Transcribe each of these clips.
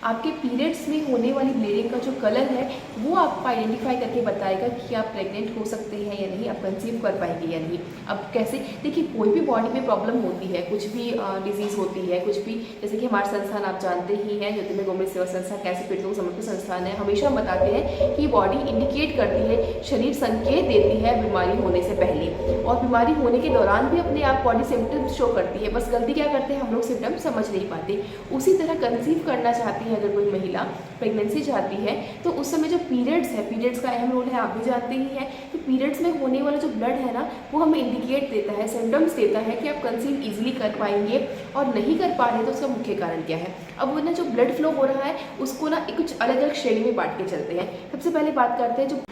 आपके पीरियड्स में होने वाली ब्लीडिंग का जो कलर है वो आपको आइडेंटिफाई करके बताएगा कि आप प्रेग्नेंट हो सकते हैं या नहीं, आप कंसीव कर पाएंगे या नहीं। अब कैसे, देखिए कोई भी बॉडी में प्रॉब्लम होती है, कुछ भी डिजीज़ होती है, कुछ भी, जैसे कि हमारा संस्थान आप जानते ही हैं, ज्योतिर्मय गौमय सेवा संस्थान कैंसर पीड़ितों को समर्पित संस्थान है। हमेशा हम बताते हैं कि बॉडी इंडिकेट करती है, शरीर संकेत देती है बीमारी होने से पहले, और बीमारी होने के दौरान भी अपने आप बॉडी सिम्टम्स शो करती है। बस गलती क्या करते हैं, हम लोग सिम्टम्स समझ नहीं पाते। उसी तरह कंसीव करना चाहती है अगर कोई महिला, प्रेगनेंसी चाहती है, तो उस समय जो पीरियड्स है, पीरियड्स का अहम रोल है, आप भी जानते ही हैं कि पीरियड्स में होने वाला जो ब्लड है ना, वो हमें इंडिकेट देता है, सिम्टम्स देता है कि आप कंसीव इजीली कर पाएंगे, और नहीं कर पा रहे तो उसका मुख्य कारण क्या है। अब वो ना जो ब्लड फ्लो हो रहा है उसको ना कुछ अलग अलग श्रेणी में बांट के चलते हैं। सबसे पहले बात करते हैं, जो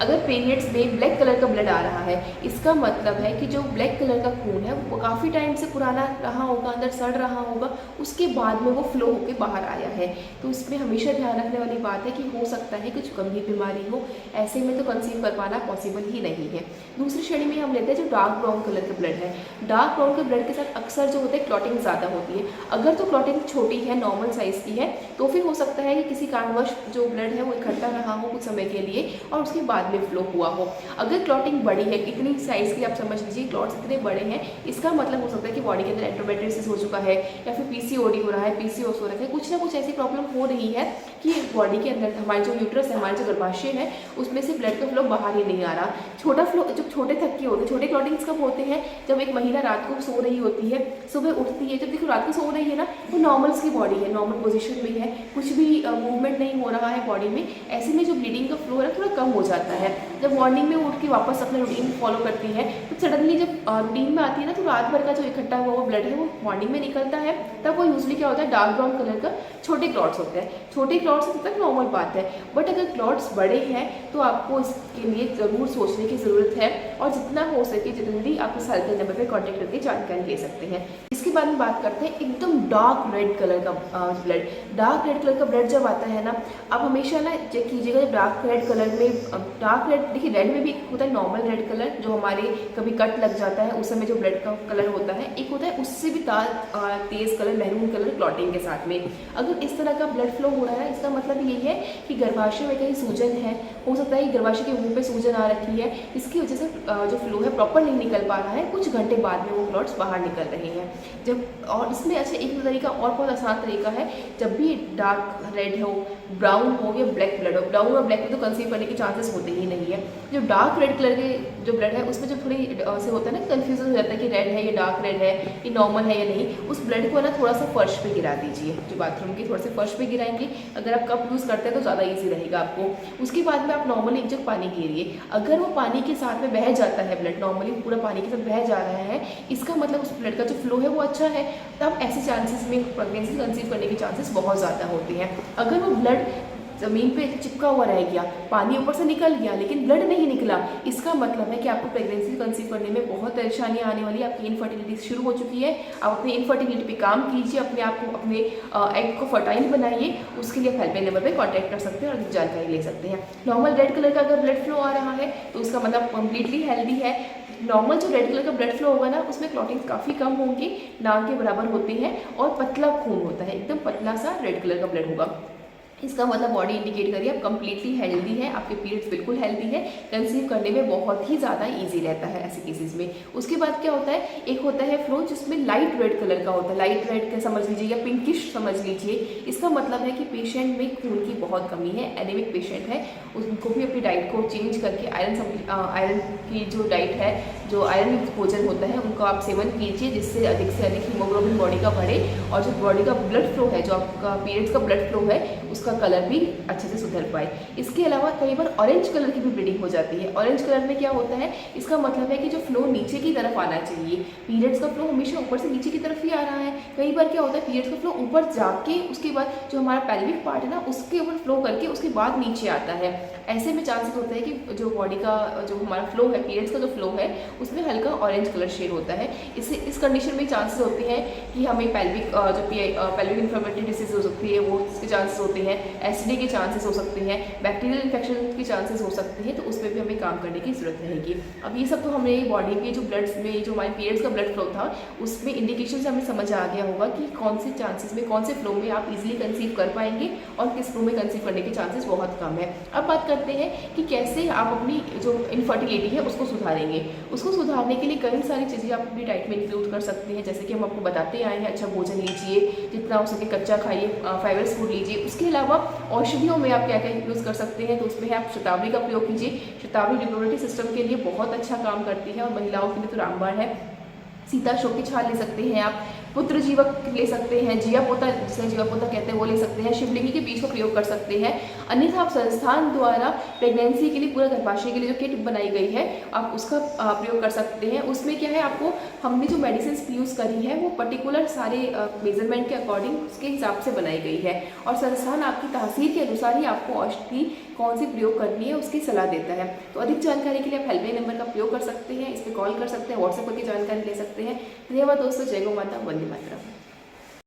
अगर पीरियड्स में ब्लैक कलर का ब्लड आ रहा है, इसका मतलब है कि जो ब्लैक कलर का खून है वो काफ़ी टाइम से पुराना रहा होगा, अंदर सड़ रहा होगा, उसके बाद में वो फ्लो होकर बाहर आया है। तो इसमें हमेशा ध्यान रखने वाली बात है कि हो सकता है कुछ गंभीर बीमारी हो, ऐसे में तो कंसीव कर पाना पॉसिबल ही नहीं है। दूसरी श्रेणी में हम लेते हैं जो डार्क ब्राउन कलर का ब्लड है। डार्क ब्राउन के ब्लड के साथ अक्सर जो होता है क्लॉटिंग ज़्यादा होती है। अगर तो क्लॉटिंग छोटी है, नॉर्मल साइज़ की है, तो फिर हो सकता है कि किसी कारणवश जो ब्लड है वो इकट्ठा रहा हो कुछ समय के लिए और उसके बाद में फ्लो हुआ हो। अगर क्लॉटिंग बड़ी है, इतनी साइज़ की आप समझ लीजिए, क्लॉट्स इतने बड़े हैं, इसका मतलब हो सकता है कि बॉडी के अंदर एंडोमेट्रियोसिस हो चुका है, या फिर पीसीओडी हो रहा है, पीसीओएस हो रहा है, कुछ ना कुछ ऐसी प्रॉब्लम हो रही है कि बॉडी के अंदर हमारे जो यूट्रस है, हमारे जो गर्भाशय है, उसमें से ब्लड का फ्लो बाहर ही नहीं आ रहा। छोटा फ्लो, जब छोटे थक्के होते हैं, छोटे क्लॉटिंग्स कब होते हैं, जब एक महिला रात को सो रही होती है, सुबह उठती है, जब देखो रात को सो रही है ना, वो नॉर्मल की बॉडी है, नॉर्मल पोजिशन में है, कुछ भी मूवमेंट नहीं हो रहा है बॉडी में, ऐसे में जो ब्लीडिंग का फ्लो है थोड़ा कम हो जाता है। जब मॉर्निंग में उठ के वापस अपना रूटीन फॉलो करती है, तो सडनली जब रूटीन में आती है ना, तो रात भर का जो इकट्ठा हुआ वो ब्लड है वो मॉर्निंग में निकलता है, तब वो यूजली क्या होता है, डार्क ब्राउन कलर का छोटे क्लॉट्स होते हैं। छोटे क्लॉट्स तब तक नॉर्मल बात है, बट अगर क्लॉट्स बड़े हैं तो आपको इसके लिए ज़रूर सोचने की ज़रूरत है, और जितना हो सके जल्दी आप इस हेल्पलाइन नंबर पर कॉन्टैक्ट करके जानकारी ले सकते हैं। इसके बाद में बात करते हैं एकदम डार्क रेड कलर का ब्लड। डार्क रेड कलर का ब्लड जब आता है ना, आप हमेशा ना चेक कीजिएगा, डार्क रेड कलर में, डार्क रेड देखिए, रेड में भी एक होता है नॉर्मल रेड कलर जो हमारे कभी कट लग जाता है उस समय जो ब्लड का कलर होता है, एक होता है उससे भी तेज़ कलर मैरून कलर क्लॉटिंग के साथ में। अगर इस तरह का ब्लड फ्लो हो रहा है, इसका मतलब यही है कि गर्भाशय में कहीं सूजन है, हो सकता है कि गर्भाशय के मुंह पे सूजन आ रखी है, इसकी वजह से जो फ्लो है प्रॉपर नहीं निकल पा रहा है, कुछ घंटे बाद में वो क्लॉट्स बाहर निकल रहे हैं। जब और इसमें अच्छा एक तरीका और बहुत आसान तरीका है, जब भी डार्क रेड हो, ब्राउन हो या ब्लैक ब्लड हो, ब्राउन और ब्लैक में तो कंसीव करने के चांसेस होते ही नहीं है। जो डार्क रेड कलर के जो ब्लड है उसमें जो थोड़ी से होता है ना, कन्फ्यूजन हो जाता है कि रेड है या डार्क रेड है, ये नॉर्मल है या नहीं, उस ब्लड को ना थोड़ा सा फर्श पे गिरा दीजिए, जो बाथरूम के थोड़े से फर्श पे गिराएंगे। अगर आप कप यूज़ करते हैं तो ज़्यादा ईजी रहेगा आपको। उसके बाद में आप नॉर्मली एक जग पानी गिरिए, अगर वो पानी के साथ में बह जाता है, ब्लड नॉर्मली पूरा पानी के साथ बह जा रहा है, इसका मतलब उस ब्लड का जो फ्लो है वो अच्छा है, तब ऐसे चांसेस में प्रेगनेंसी कंसीव करने के चांसेस बहुत ज़्यादा होते हैं। अगर वो ब्लड ज़मीन पे चिपका हुआ रह गया, पानी ऊपर से निकल गया लेकिन ब्लड नहीं निकला, इसका मतलब है कि आपको प्रेगनेंसी कंसीव करने में बहुत परेशानियां आने वाली है, आपकी इनफर्टिलिटी शुरू हो चुकी है। आप अपनी इनफर्टिलिटी पे काम कीजिए, अपने आप को, अपने एग को फर्टाइल बनाइए। उसके लिए हेल्पलाइन नंबर पे कांटेक्ट कर सकते हैं और जानकारी ले सकते हैं। नॉर्मल रेड कलर का अगर ब्लड फ्लो आ रहा है तो उसका मतलब कम्प्लीटली हेल्दी है। नॉर्मल जो रेड कलर का ब्लड फ्लो होगा ना, उसमें क्लॉटिंग्स काफ़ी कम होंगी, ना के बराबर होते हैं, और पतला खून होता है, एकदम पतला सा रेड कलर का ब्लड होगा। इसका मतलब बॉडी इंडिकेट करिए आप कंप्लीटली हेल्दी है, आपके पीरियड्स बिल्कुल हेल्दी है, कंसीव करने में बहुत ही ज़्यादा इजी रहता है ऐसे केसेस में। उसके बाद क्या होता है, एक होता है फ्लो जिसमें लाइट रेड कलर का होता है, लाइट रेड का समझ लीजिए या पिंकिश समझ लीजिए। इसका मतलब है कि पेशेंट में खून की बहुत कमी है, एनीमिक पेशेंट है, उनको भी अपनी डाइट को चेंज करके आयरन की जो डाइट है, जो आयरन युक्त भोजन होता है, उनको आप सेवन कीजिए, जिससे से अधिक हीमोग्लोबिन बॉडी का बढ़े, और जो बॉडी का ब्लड फ्लो है, जो आपका पीरियड्स का ब्लड फ्लो है, उसका कलर भी अच्छे से सुधर पाए। इसके अलावा कई बार ऑरेंज कलर की भी ब्लीडिंग हो जाती है। ऑरेंज कलर में क्या होता है, इसका मतलब है कि जो फ्लो नीचे की तरफ आना चाहिए, पीरियड्स का फ्लो हमेशा ऊपर से नीचे की तरफ ही आ रहा है। कई बार क्या होता है, पीरियड्स का फ्लो ऊपर जाके उसके बाद जो हमारा पेल्विक पार्ट है ना, उसके ऊपर फ्लो करके उसके बाद नीचे आता है। ऐसे में चांसेस होता है कि जो बॉडी का जो हमारा फ्लो है, पीरियड्स का जो फ्लो है, उसमें हल्का ऑरेंज कलर शेड होता है। इस कंडीशन में चांसेस होते हैं कि हमें पेल्विक इन्फ्लेमेटरी डिसीज हो सकती है, वो इसके चांसेस होते हैं। हैं, एसिडी के चांसेस हो सकते हैं, बैक्टीरियल इन्फेक्शन के चांसेस हो सकते हैं, तो उस पर भी हमें काम करने की ज़रूरत रहेगी। अब ये सब तो हमें बॉडी के जो ब्लड्स में जो हमारे पीरियड्स का ब्लड फ्लो था उसमें इंडिकेशन से हमें समझ आ गया होगा कि कौन से चांसेस में, कौन से फ्लो में आप इजीली कंसीव कर पाएंगे और किस फ्लो में कंसीव करने के चांसेस बहुत कम है। अब बात करते हैं कि कैसे आप अपनी जो इनफर्टिलिटी है उसको सुधारेंगे। उसको सुधारने के लिए कई सारी चीज़ें आप अपनी डाइट में इंक्लूड कर सकते हैं, जैसे कि हम आपको बताते आए हैं, अच्छा भोजन लीजिए, जितना हो सके कच्चा खाइए, फाइबर्स फूड लीजिए। उसके अलावा औषधियों में आप क्या क्या यूज़ कर सकते हैं, तो उसमें आप शतावरी का प्रयोग कीजिए। शतावरी रिप्रोडक्टिव सिस्टम के लिए बहुत अच्छा काम करती है और महिलाओं के लिए तो रामबाण है। सीताशोक की छाल ले सकते हैं आप, पुत्र जीवक ले सकते हैं, जिया पोता जिसे जीवा पोता कहते हैं वो ले सकते हैं, शिवलिंगी के बीज का प्रयोग कर सकते हैं। अन्यथा आप संस्थान द्वारा प्रेगनेंसी के लिए, पूरा गर्भाशय के लिए जो किट बनाई गई है आप उसका प्रयोग कर सकते हैं। उसमें क्या है, आपको हमने जो मेडिसिन यूज़ करी है वो पर्टिकुलर सारे मेजरमेंट के अकॉर्डिंग उसके हिसाब से बनाई गई है और संस्थान आपकी तहसील के अनुसार ही आपको औषधि कौन सी प्रयोग करनी है उसकी सलाह देता है। तो अधिक जानकारी के लिए आप हेल्पलाइन नंबर का प्रयोग कर सकते हैं, इस पर कॉल कर सकते हैं, व्हाट्सएप करके जानकारी ले सकते हैं। धन्यवाद दोस्तों, जय गौ माता, वंदे मातरम।